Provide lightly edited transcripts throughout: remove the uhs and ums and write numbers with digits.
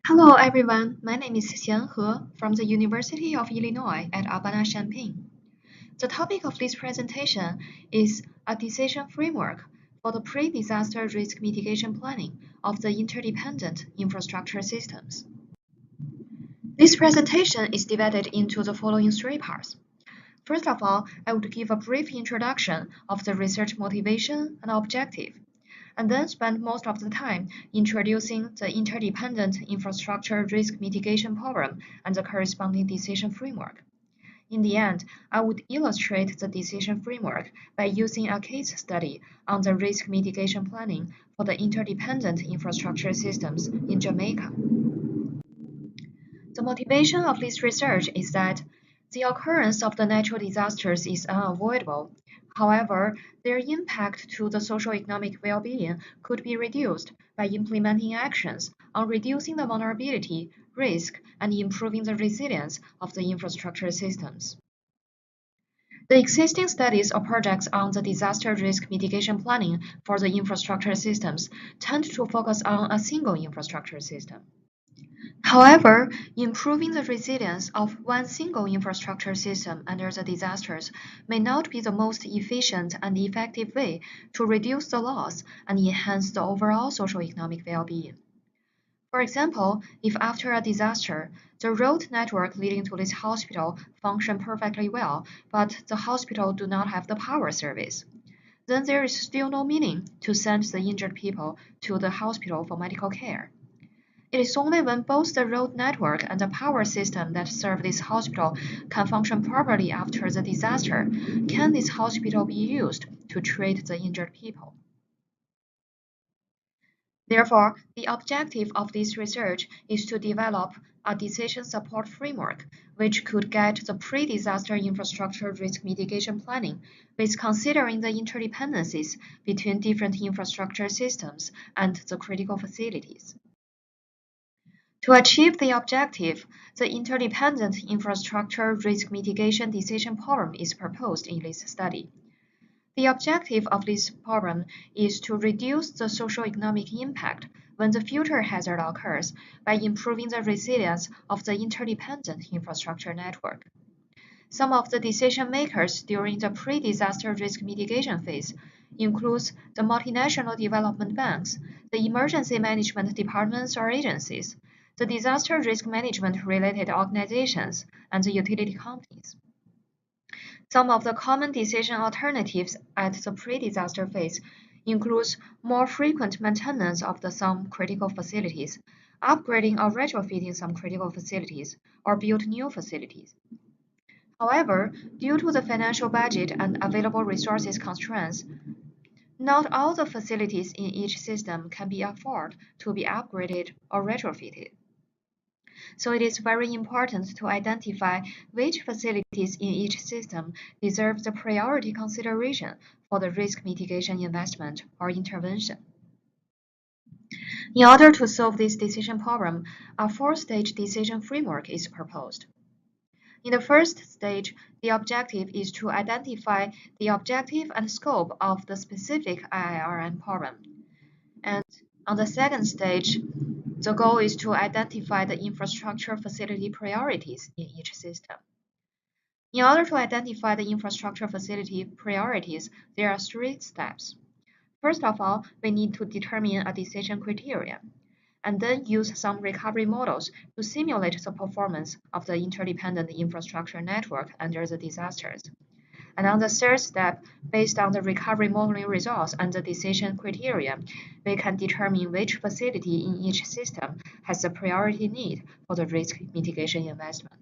Hello everyone, my name is Xian He from the University of Illinois at Urbana-Champaign. The topic of this presentation is a decision framework for the pre-disaster risk mitigation planning of the interdependent infrastructure systems. This presentation is divided into the following three parts. First of all, I would give a brief introduction of the research motivation and objective, and then spend most of the time introducing the Interdependent Infrastructure Risk Mitigation Program and the corresponding decision framework. In the end, I would illustrate the decision framework by using a case study on the risk mitigation planning for the interdependent infrastructure systems in Jamaica. The motivation of this research is that the occurrence of the natural disasters is unavoidable. However, their impact to the socio-economic well-being could be reduced by implementing actions on reducing the vulnerability, risk, and improving the resilience of the infrastructure systems. The existing studies or projects on the disaster risk mitigation planning for the infrastructure systems tend to focus on a single infrastructure system. However, improving the resilience of one single infrastructure system under the disasters may not be the most efficient and effective way to reduce the loss and enhance the overall socio-economic well-being. For example, if after a disaster, the road network leading to this hospital function perfectly well, but the hospital do not have the power service, then there is still no meaning to send the injured people to the hospital for medical care. It is only when both the road network and the power system that serve this hospital can function properly after the disaster can this hospital be used to treat the injured people. Therefore, the objective of this research is to develop a decision support framework which could guide the pre-disaster infrastructure risk mitigation planning with considering the interdependencies between different infrastructure systems and the critical facilities. To achieve the objective, the Interdependent Infrastructure Risk Mitigation Decision Problem is proposed in this study. The objective of this problem is to reduce the socio-economic impact when the future hazard occurs by improving the resilience of the interdependent infrastructure network. Some of the decision makers during the pre-disaster risk mitigation phase includes the multinational development banks, the emergency management departments or agencies, the disaster risk management related organizations, and the utility companies. Some of the common decision alternatives at the pre-disaster phase includes more frequent maintenance of some critical facilities, upgrading or retrofitting some critical facilities, or build new facilities. However, due to the financial budget and available resources constraints, not all the facilities in each system can be afforded to be upgraded or retrofitted. So it is very important to identify which facilities in each system deserve the priority consideration for the risk mitigation investment or intervention. In order to solve this decision problem, a four-stage decision framework is proposed. In the first stage, the objective is to identify the objective and scope of the specific IIRM problem. And on the second stage, the goal is to identify the infrastructure facility priorities in each system. In order to identify the infrastructure facility priorities, there are three steps. First of all, we need to determine a decision criteria, and then use some recovery models to simulate the performance of the interdependent infrastructure network under the disasters. And on the third step, based on the recovery modeling results and the decision criteria, we can determine which facility in each system has the priority need for the risk mitigation investment.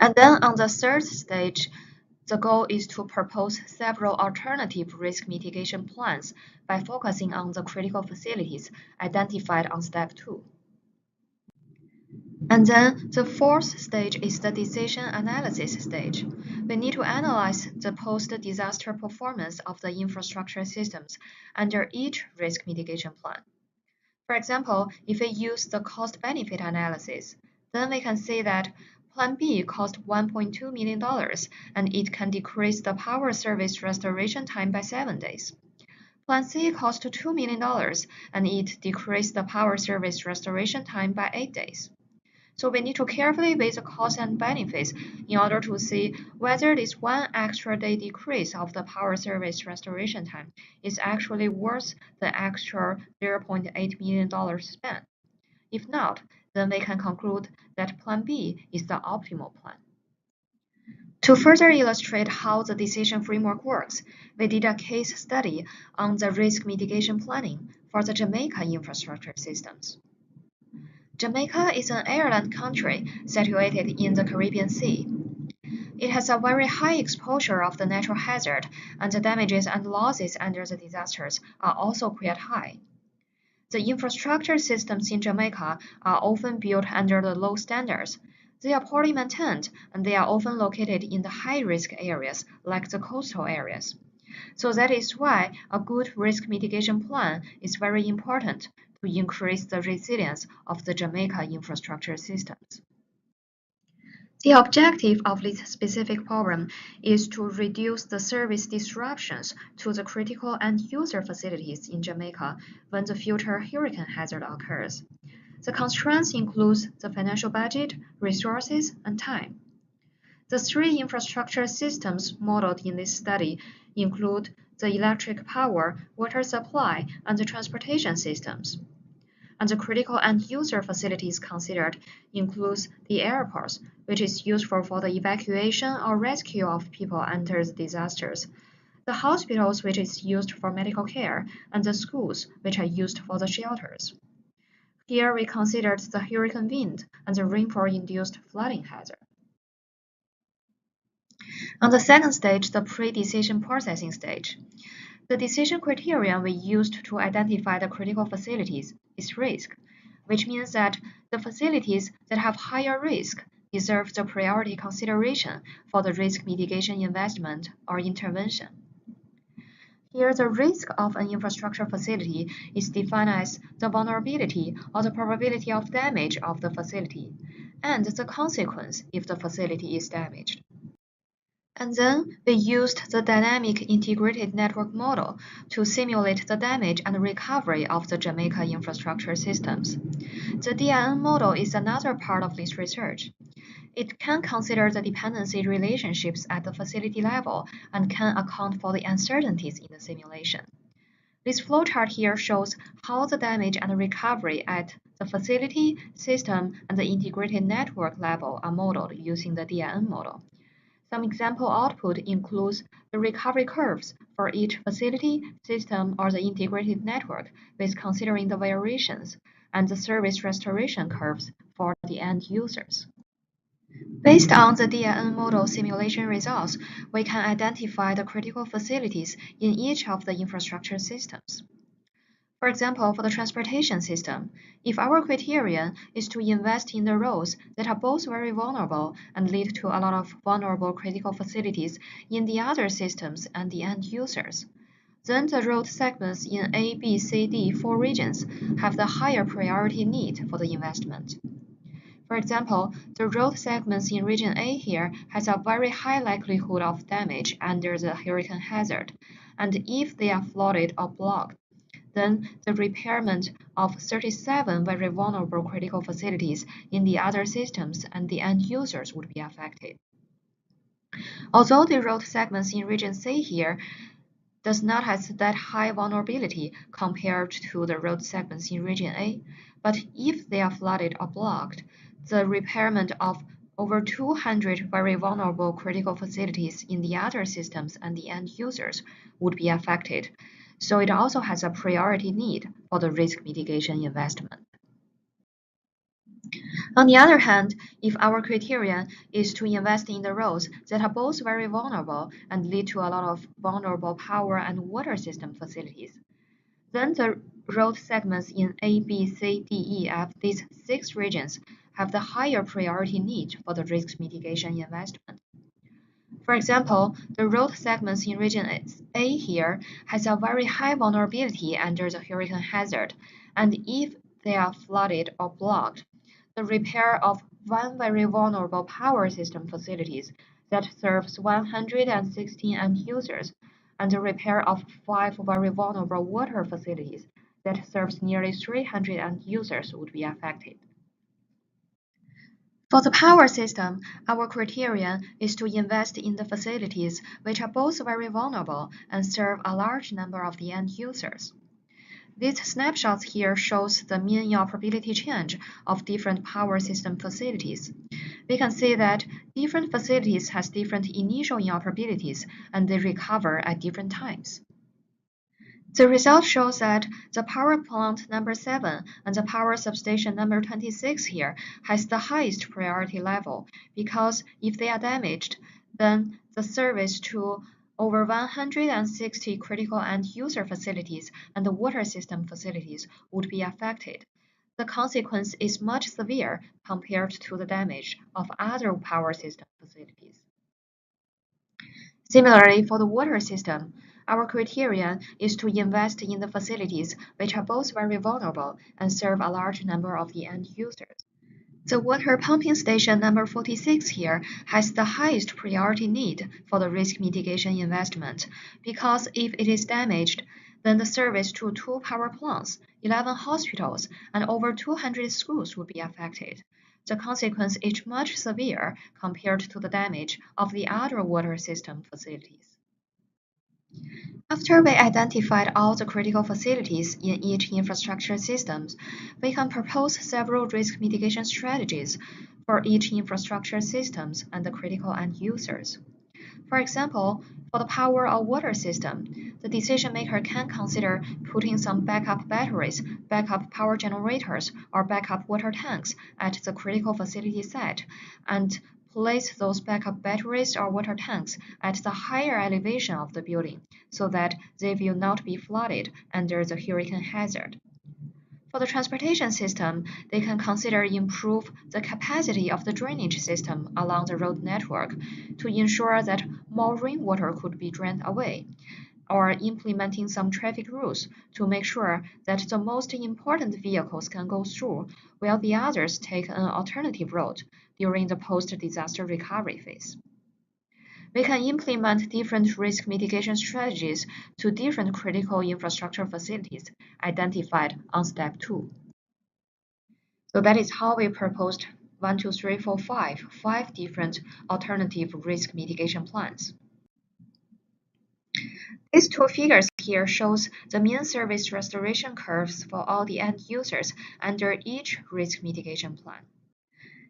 And then on the third stage, the goal is to propose several alternative risk mitigation plans by focusing on the critical facilities identified on step 2. And then the fourth stage is the decision analysis stage. We need to analyze the post-disaster performance of the infrastructure systems under each risk mitigation plan. For example, if we use the cost-benefit analysis, then we can say that Plan B cost $1.2 million and it can decrease the power service restoration time by 7 days. Plan C cost $2 million, and it decreased the power service restoration time by 8 days. So we need to carefully weigh the costs and benefits in order to see whether this one extra day decrease of the power service restoration time is actually worth the extra $0.8 million spent. If not, then we can conclude that Plan B is the optimal plan. To further illustrate how the decision framework works, we did a case study on the risk mitigation planning for the Jamaica infrastructure systems. Jamaica is an island country situated in the Caribbean Sea. It has a very high exposure of the natural hazard, and the damages and losses under the disasters are also quite high. The infrastructure systems in Jamaica are often built under the low standards. They are poorly maintained, and they are often located in the high-risk areas, like the coastal areas. So that is why a good risk mitigation plan is very important to increase the resilience of the Jamaica infrastructure systems. The objective of this specific program is to reduce the service disruptions to the critical end-user facilities in Jamaica when the future hurricane hazard occurs. The constraints include the financial budget, resources, and time. The three infrastructure systems modeled in this study include the electric power, water supply, and the transportation systems. And the critical end-user facilities considered includes the airports, which is useful for the evacuation or rescue of people under the disasters, the hospitals, which is used for medical care, and the schools, which are used for the shelters. Here we considered the hurricane wind and the rainfall-induced flooding hazard. On the second stage, the pre-decision processing stage, the decision criterion we used to identify the critical facilities is risk, which means that the facilities that have higher risk deserve the priority consideration for the risk mitigation investment or intervention. Here, the risk of an infrastructure facility is defined as the vulnerability or the probability of damage of the facility, and the consequence if the facility is damaged. And then we used the dynamic integrated network model to simulate the damage and recovery of the Jamaica infrastructure systems. The DIN model is another part of this research. It can consider the dependency relationships at the facility level and can account for the uncertainties in the simulation. This flowchart here shows how the damage and recovery at the facility, system, and the integrated network level are modeled using the DIN model. Some example output includes the recovery curves for each facility, system, or the integrated network with considering the variations, and the service restoration curves for the end users. Based on the DIN model simulation results, we can identify the critical facilities in each of the infrastructure systems. For example, for the transportation system, if our criterion is to invest in the roads that are both very vulnerable and lead to a lot of vulnerable critical facilities in the other systems and the end users, then the road segments in A, B, C, D, 4 regions have the higher priority need for the investment. For example, the road segments in region A here has a very high likelihood of damage under the hurricane hazard, and if they are flooded or blocked, then the repairment of 37 very vulnerable critical facilities in the other systems and the end users would be affected. Although the road segments in region C here does not have that high vulnerability compared to the road segments in region A, but if they are flooded or blocked, the repairment of over 200 very vulnerable critical facilities in the other systems and the end users would be affected. So it also has a priority need for the risk mitigation investment. On the other hand, if our criterion is to invest in the roads that are both very vulnerable and lead to a lot of vulnerable power and water system facilities, then the road segments in A, B, C, D, E, F, these 6 regions, have the higher priority need for the risk mitigation investment. For example, the road segments in region A here has a very high vulnerability under the hurricane hazard, and if they are flooded or blocked, the repair of one very vulnerable power system facilities that serves 116 end users and the repair of 5 very vulnerable water facilities that serves nearly 300 end users would be affected. For the power system, our criterion is to invest in the facilities which are both very vulnerable and serve a large number of the end users. These snapshots here shows the mean inoperability change of different power system facilities. We can see that different facilities has different initial inoperabilities and they recover at different times. The result shows that the power plant number 7 and the power substation number 26 here has the highest priority level because if they are damaged, then the service to over 160 critical end user facilities and the water system facilities would be affected. The consequence is much severe compared to the damage of other power system facilities. Similarly, for the water system, our criterion is to invest in the facilities which are both very vulnerable and serve a large number of the end users. The water pumping station number 46 here has the highest priority need for the risk mitigation investment because if it is damaged, then the service to 2 power plants, 11 hospitals, and over 200 schools would be affected. The consequence is much severe compared to the damage of the other water system facilities. After we identified all the critical facilities in each infrastructure system, we can propose several risk mitigation strategies for each infrastructure systems and the critical end users. For example, for the power or water system, the decision maker can consider putting some backup batteries, backup power generators, or backup water tanks at the critical facility site and place those backup batteries or water tanks at the higher elevation of the building so that they will not be flooded under the hurricane hazard. For the transportation system, they can consider improve the capacity of the drainage system along the road network to ensure that more rainwater could be drained away, or implementing some traffic rules to make sure that the most important vehicles can go through while the others take an alternative route during the post-disaster recovery phase. We can implement different risk mitigation strategies to different critical infrastructure facilities identified on step 2. So that is how we proposed 1, 2, 3, 4, 5 different alternative risk mitigation plans. These two figures here shows the mean service restoration curves for all the end users under each risk mitigation plan.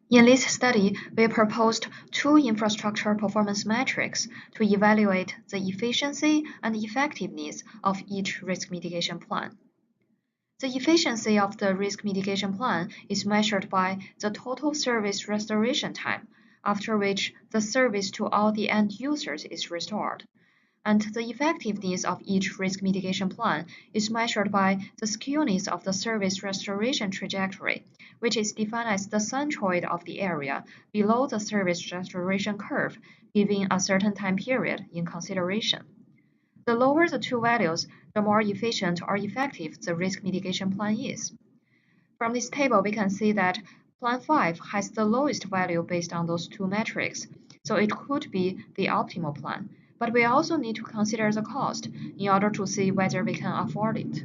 In this study, we proposed 2 infrastructure performance metrics to evaluate the efficiency and effectiveness of each risk mitigation plan. The efficiency of the risk mitigation plan is measured by the total service restoration time, after which the service to all the end users is restored. And the effectiveness of each risk mitigation plan is measured by the skewness of the service restoration trajectory, which is defined as the centroid of the area below the service restoration curve, given a certain time period in consideration. The lower the two values, the more efficient or effective the risk mitigation plan is. From this table, we can see that Plan 5 has the lowest value based on those two metrics, so it could be the optimal plan. But we also need to consider the cost in order to see whether we can afford it.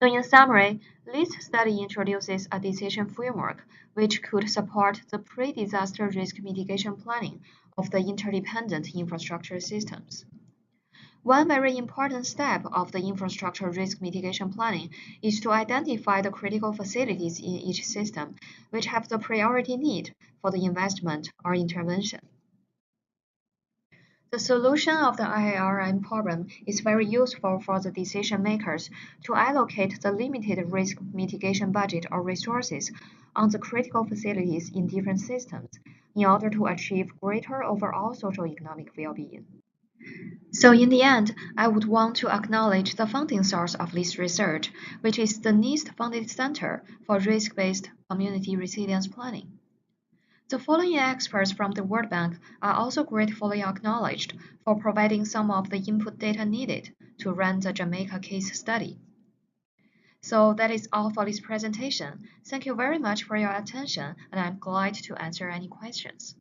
So in summary, this study introduces a decision framework which could support the pre-disaster risk mitigation planning of the interdependent infrastructure systems. One very important step of the infrastructure risk mitigation planning is to identify the critical facilities in each system which have the priority need for the investment or intervention. The solution of the IIRM problem is very useful for the decision makers to allocate the limited risk mitigation budget or resources on the critical facilities in different systems in order to achieve greater overall socio-economic well-being. So in the end, I would want to acknowledge the funding source of this research, which is the NIST-funded Center for Risk-Based Community Resilience Planning. The following experts from the World Bank are also gratefully acknowledged for providing some of the input data needed to run the Jamaica case study. So that is all for this presentation. Thank you very much for your attention, and I'm glad to answer any questions.